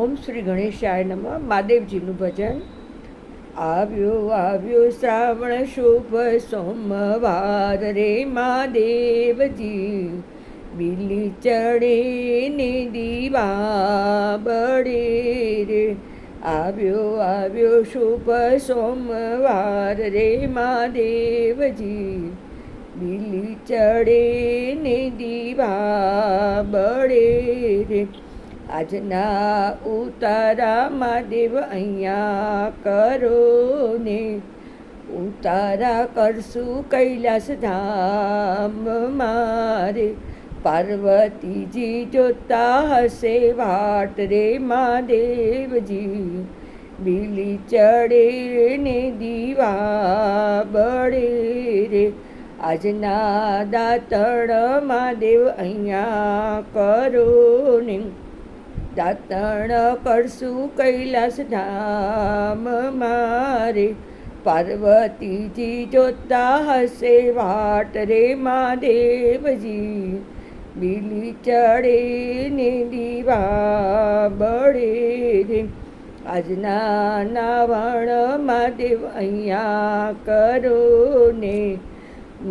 ઓમ શ્રી ગણેશાય નમઃ. મહાદેવજીનું ભજન. આવ્યો આવ્યો શ્રાવણ શુભ સોમવાર રે મહાદેવજી, બીલી ચડે ને દીવા બળે રે. આવ્યો આવ્યો શુભ સોમવાર રે મહાદેવજી, બીલી ચડે ને દીવા બળે રે. આજના ઉતારા મહાદેવ અહીંયા કરો ને, ઉતારા કરશું કૈલાસ ધામ મારે. પાર્વતીજી જોતા હશે વાટ રે મહાદેવજી, બીલી ચડે ને દીવા બળે રે. આજના દાતણ મહાદેવ અહીંયા કરો ને, દાતણ કરશું કૈલાસ ધામ મારે. પાર્વતીજી જોતા હશે વાટ રે મહાદેવજી, બીલી ચડે ને દીવા બળે રે. આજના નાવણ મહાદેવ અહીંયા કરો ને,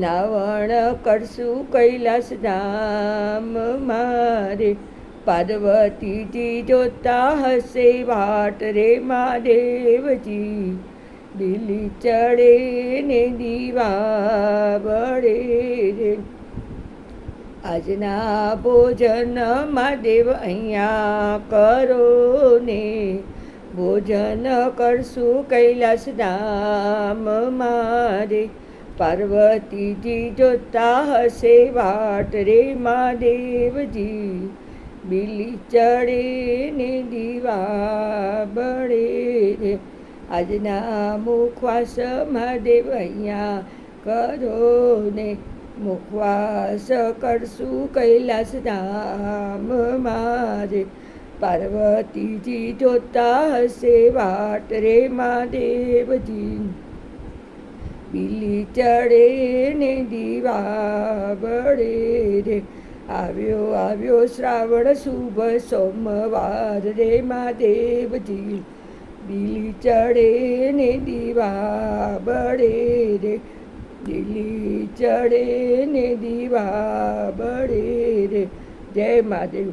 નાવણ કરશું કૈલાસ ધામ મારે. પાર્વતીજી જોતા હશે વાટ રે મહાદેવજી, બીલી ચડે ને દીવા બળે રે. આજના ભોજન મહાદેવ અહીંયા કરો ને, ભોજન કરશું કૈલાસ ધામ મારે. પાર્વતીજી જોતા હશે વાટ રે મહાદેવજી, બીલી ચડે ને દીવા બળે રે. આજના મુખવાસ મહાદેવ અહીંયા કરો ને, મુખવાસ કરશું કૈલાસ ધામ મારે. પાર્વતીજી જોતા હશે વાટ રે મહાદેવજી, બીલી ચડે ને દીવા બળે રે. આવ્યો આવ્યો શ્રાવણ શુભ સોમવાર રે મહાદેવજી, બીલી ચડે ને દીવા બળે રે. બીલી ચડે ને દીવા બળે રે. જય મહાદેવ.